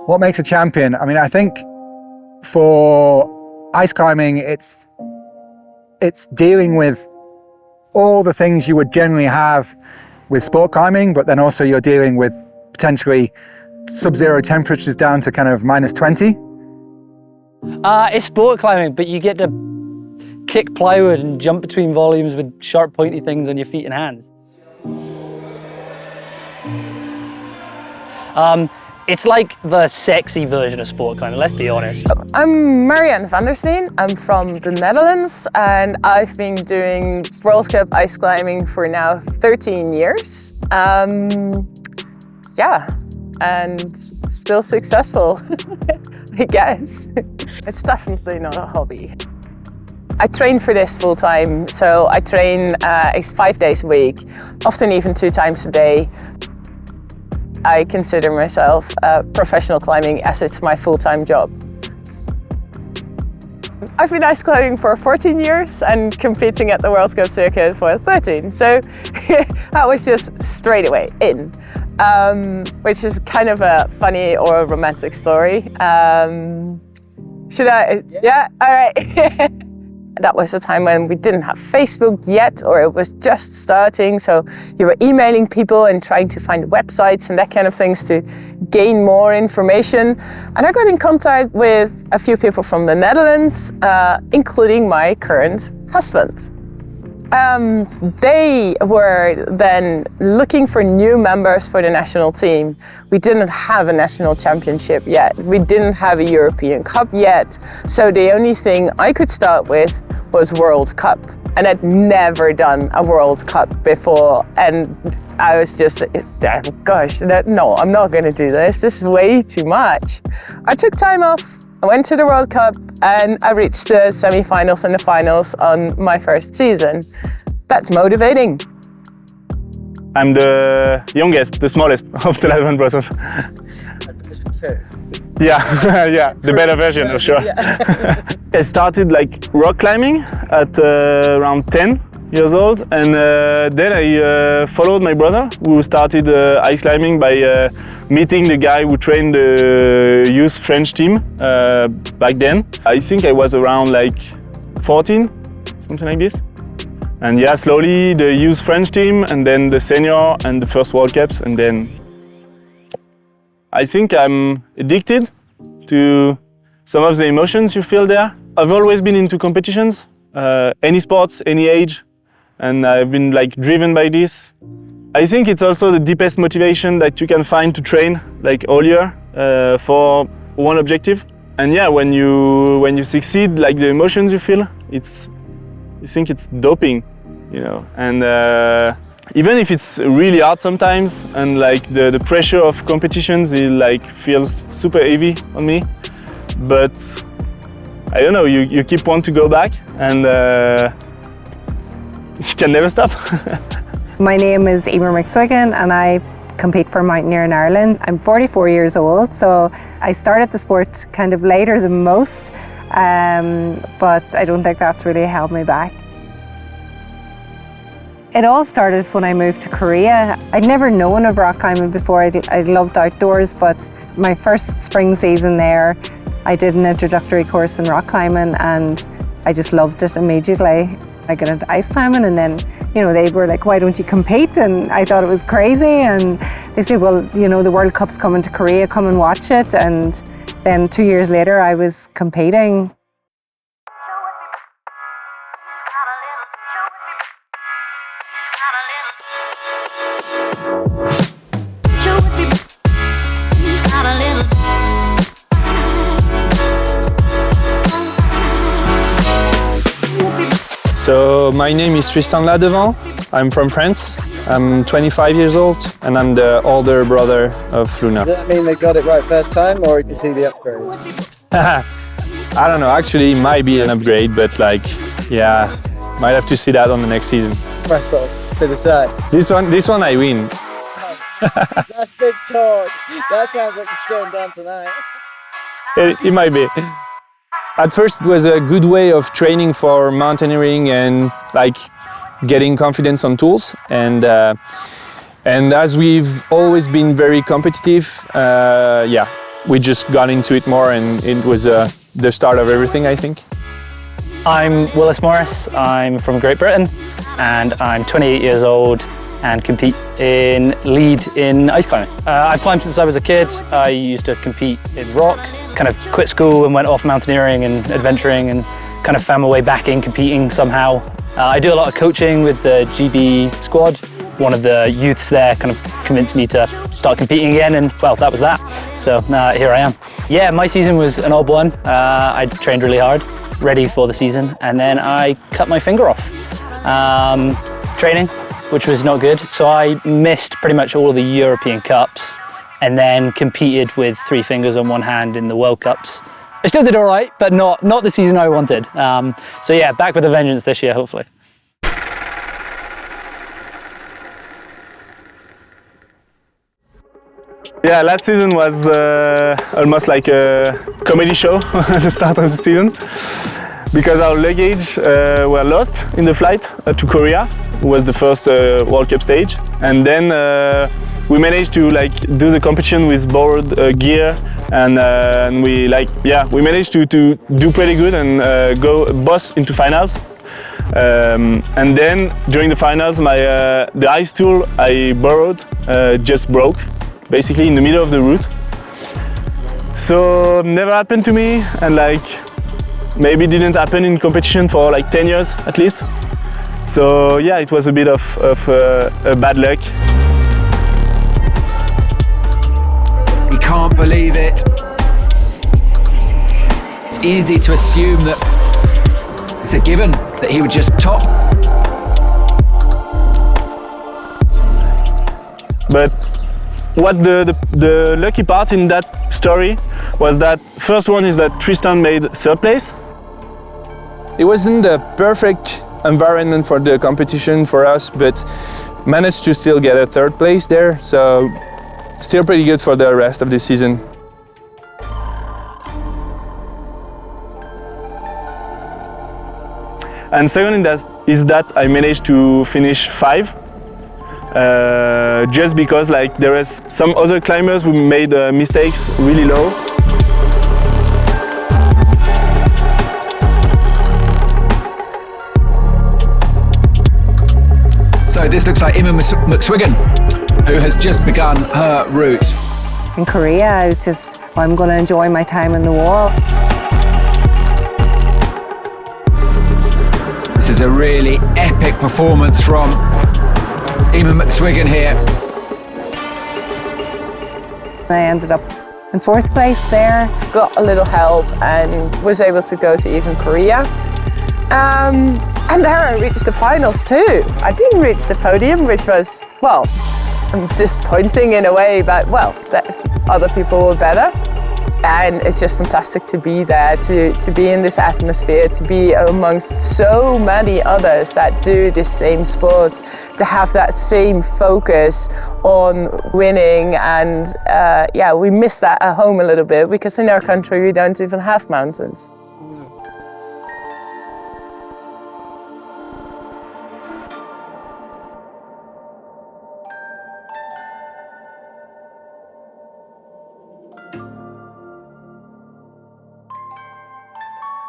What makes a champion? I mean, I think for ice climbing, it's dealing with all the things you would generally have with sport climbing, but then also you're dealing with potentially sub-zero temperatures down to kind of -20. It's sport climbing, but you get to kick plywood and jump between volumes with sharp pointy things on your feet and hands. It's like the sexy version of sport climbing, let's be honest. I'm Marianne van der Steen. I'm from the Netherlands and I've been doing World Cup ice climbing for now 13 years. Yeah, and still successful, I guess. It's definitely not a hobby. I train for this full time, so I train 5 days a week, often even 2 times a day. I consider myself a professional climbing as it's my full-time job. I've been ice climbing for 14 years and competing at the World Cup circuit for 13, so that was just straight away in, which is kind of a funny or a romantic story. Should I? Yeah, all right. That was a time when we didn't have Facebook yet, or it was just starting. So you were emailing people and trying to find websites and that kind of things to gain more information. And I got in contact with a few people from the Netherlands, including my current husband. They were then looking for new members for the national team. We didn't have a national championship yet. We didn't have a European Cup yet. So the only thing I could start with was World Cup. And I'd never done a World Cup before. And I was just, gosh, no, I'm not gonna do this. This is way too much. I took time off. I went to the World Cup and I reached the semi-finals and the finals on my first season. That's motivating. I'm the youngest, the smallest of the 11 brothers. Division 2. Yeah, yeah, the better version, for sure. Yeah. I started like rock climbing at around 10 years old, and then I followed my brother, who started ice climbing by meeting the guy who trained the youth French team back then. I think I was around like 14, something like this. And yeah, slowly the youth French team, and then the senior and the first World Cups, and then I think I'm addicted to some of the emotions you feel there. I've always been into competitions, any sports, any age, and I've been like driven by this. I think it's also the deepest motivation that you can find to train like all year for one objective. And yeah, when you succeed, like the emotions you feel, you think it's doping, you know. And even if it's really hard sometimes, and like the pressure of competitions, it like feels super heavy on me. But I don't know, you keep wanting to go back, and you can never stop. My name is Emer McSwiggan and I compete for Mountaineering Ireland. I'm 44 years old, so I started the sport kind of later than most, but I don't think that's really held me back. It all started when I moved to Korea. I'd never known of rock climbing before. I loved outdoors, but my first spring season there, I did an introductory course in rock climbing and I just loved it immediately. I got into ice climbing, and then, you know, they were like, why don't you compete? And I thought it was crazy, and they said, well, you know, the World Cup's coming to Korea, come and watch it. And then 2 years later I was competing. So my name is Tristan Ladevant. I'm from France. I'm 25 years old and I'm the older brother of Luna. Does that mean they got it right first time, or you see the upgrade? I don't know, actually it might be an upgrade, but like, yeah, might have to see that on the next season. Press off to the side. This one I win. That's big talk. That sounds like it's going down tonight. It might be. At first it was a good way of training for mountaineering and like getting confidence on tools, and as we've always been very competitive, yeah, we just got into it more, and it was the start of everything, I think. I'm Willis Morris, I'm from Great Britain, and I'm 28 years old and compete in lead in ice climbing. I've climbed since I was a kid. I used to compete in rock, kind of quit school and went off mountaineering and adventuring and kind of found my way back in competing somehow. I do a lot of coaching with the GB squad. One of the youths there kind of convinced me to start competing again, and well, that was that. So here I am. Yeah, my season was an odd one. I trained really hard, ready for the season, and then I cut my finger off training, which was not good. So I missed pretty much all of the European Cups and then competed with 3 fingers on one hand in the World Cups. I still did all right, but not the season I wanted. So yeah, back with a vengeance this year, hopefully. Yeah, last season was almost like a comedy show at the start of the season, because our luggage were lost in the flight to Korea. It was the first World Cup stage, and then we managed to do the competition with borrowed gear, and we managed to do pretty good and go boss into finals. And then during the finals, the ice tool I borrowed just broke, basically in the middle of the route. So never happened to me, and maybe didn't happen in competition for 10 years at least. So yeah, it was a bit of a bad luck. He can't believe it. It's easy to assume that it's a given that he would just top. But what the lucky part in that story was that first one is that Tristan made 3rd place. It wasn't the perfect environment for the competition for us, but managed to still get a 3rd place there, so still pretty good for the rest of the season. And second is that I managed to finish 5. Just because there was some other climbers who made mistakes really low. So this looks like Emma McSwiggan, who has just begun her route. In Korea, I was just, I'm going to enjoy my time in the wall. This is a really epic performance from Emma McSwiggan here. I ended up in 4th place there. Got a little help and was able to go to even Korea. And there I reached the finals too. I didn't reach the podium, which was, well, disappointing in a way, but well, other people were better. And it's just fantastic to be there, to be in this atmosphere, to be amongst so many others that do the same sports, to have that same focus on winning. And yeah, we miss that at home a little bit, because in our country we don't even have mountains.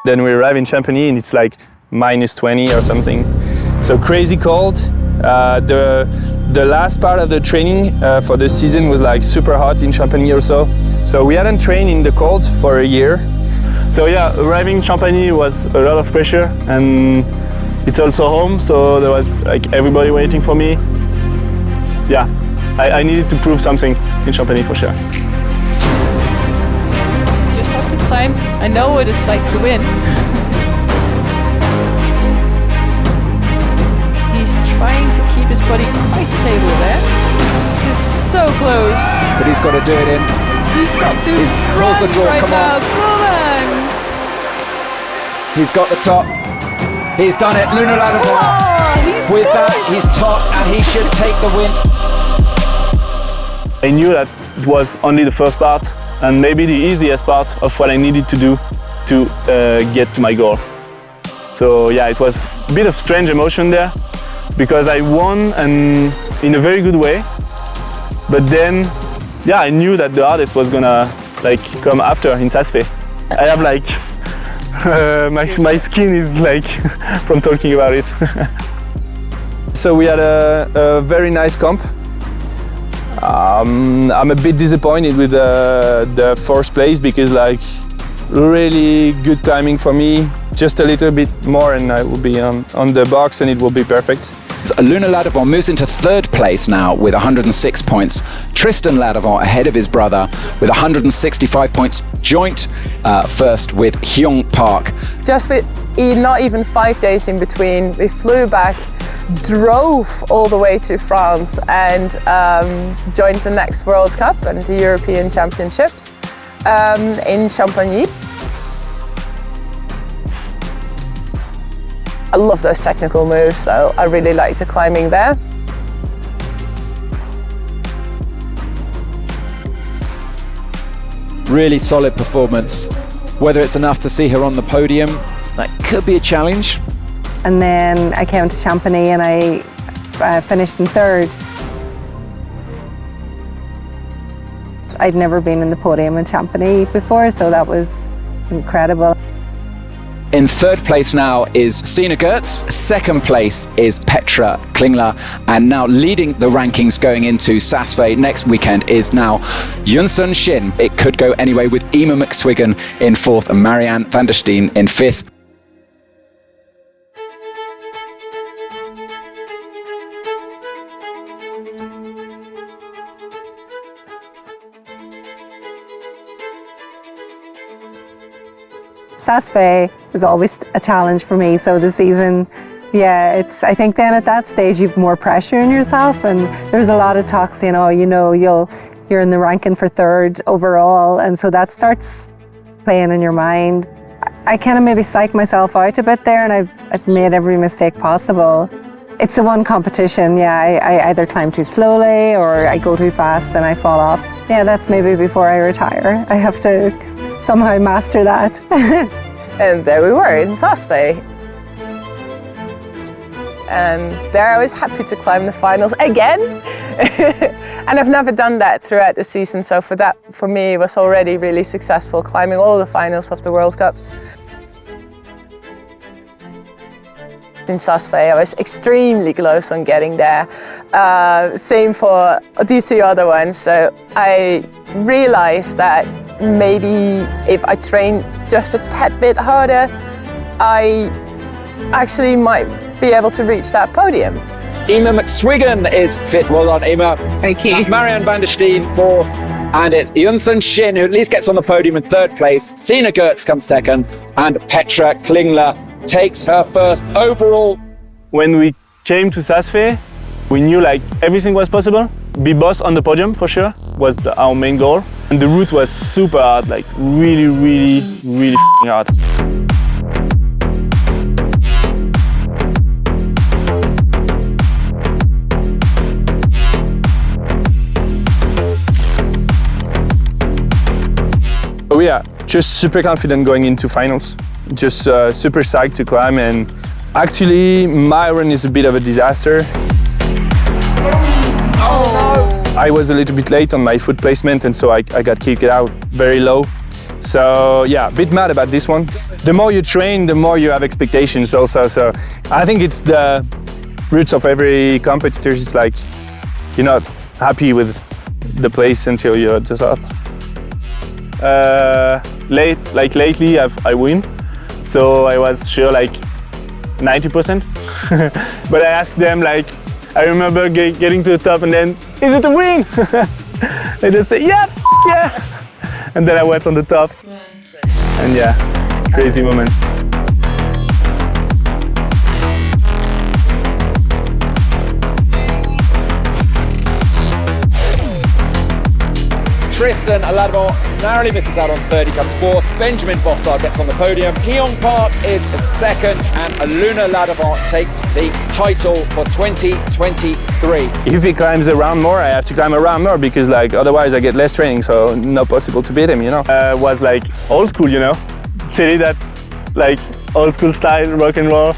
Then we arrive in Chamonix and it's -20 or something. So crazy cold. The last part of the training for the season was super hot in Chamonix also. So we hadn't trained in the cold for a year. So yeah, arriving in Chamonix was a lot of pressure, and it's also home, so there was everybody waiting for me. Yeah, I needed to prove something in Chamonix for sure. Just have to climb. I know what it's like to win. He's trying to keep his body quite stable there. He's so close. But he's got to do it in. He's got to pulls the run draw, right come now. on. Come on. He's got the top. He's done it, Lunar Ladder. Oh, With that, he's topped and he should take the win. I knew that it was only the first part, and maybe the easiest part of what I needed to do to get to my goal. So yeah, it was a bit of strange emotion there, because I won and in a very good way, but then yeah, I knew that the hardest was gonna like come after in Saas-Fee. I have like my skin is like from talking about it. So we had a very nice comp. I'm a bit disappointed with the fourth place because like really good climbing for me. Just a little bit more and I will be on the box and it will be perfect. Luna Ladevant moves into third place now with 106 points. Tristan Ladevant ahead of his brother with 165 points, joint first with Hyung Park. Just with not even 5 days in between, we flew back, drove all the way to France and joined the next World Cup and the European Championships in Chamonix. I love those technical moves, so I really liked the climbing there. Really solid performance. Whether it's enough to see her on the podium, that could be a challenge. And then I came to Chamonix and I finished in third. I'd never been in the podium in Chamonix before, so that was incredible. In third place now is Sina Gertz, second place is Petra Klingler, and now leading the rankings going into Saas-Fee next weekend is now Yunsun Shin. It could go anyway with Emma McSwiggan in fourth and Marianne van der Steen in fifth. Saas-Fee was always a challenge for me, so this season, yeah, I think then at that stage you've more pressure in yourself, and there's a lot of talk saying, oh, you're in the ranking for third overall, and so that starts playing in your mind. I kind of maybe psych myself out a bit there, and I've made every mistake possible. It's the one competition, yeah, I either climb too slowly or I go too fast and I fall off. Yeah, that's maybe before I retire. I have to somehow master that. And there we were in Saas-Fee. And there I was happy to climb the finals again. And I've never done that throughout the season, so for me it was already really successful climbing all the finals of the World Cups. In Saas-Fee, I was extremely close on getting there. Same for these two other ones. So I realized that maybe if I train just a tad bit harder, I actually might be able to reach that podium. Emma McSwiggan is fifth. Well done, Emma. Thank you. Marianne van der Steen fourth. And it's Yunsun Shin who at least gets on the podium in third place. Sina Gertz comes second. And Petra Klingler takes her first overall. When we came to Saas-Fee, we knew like everything was possible. Be boss on the podium for sure was our main goal. And the route was super hard, like really, really, really hard. So yeah, just super confident going into finals. Just super psyched to climb, and actually my run is a bit of a disaster. I was a little bit late on my foot placement and so I got kicked out very low. So yeah, a bit mad about this one. The more you train, the more you have expectations also. So I think it's the roots of every competitor. It's like you're not happy with the place until you're at the top. Lately I win. So I was sure like 90%. But I asked them like, I remember getting to the top and then, is it a win? They just say, yeah, yeah. And then I went on the top. And yeah, crazy moments. Tristan Ladevant narrowly misses out on third, he comes fourth. Benjamin Bossard gets on the podium. Hyung Park is second, and Luna Ladevant takes the title for 2023. If he climbs a round more, I have to climb a round more because like otherwise I get less training, so not possible to beat him, you know. Was like old school, you know. Tell you that like old school style, rock and roll.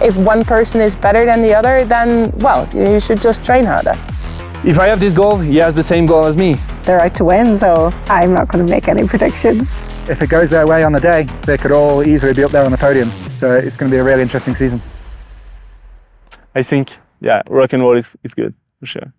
If one person is better than the other, then well, you should just train harder. If I have this goal, he has the same goal as me. they're out to win, so I'm not going to make any predictions. If it goes their way on the day, they could all easily be up there on the podiums. So it's going to be a really interesting season. I think, yeah, rock and roll is good, for sure.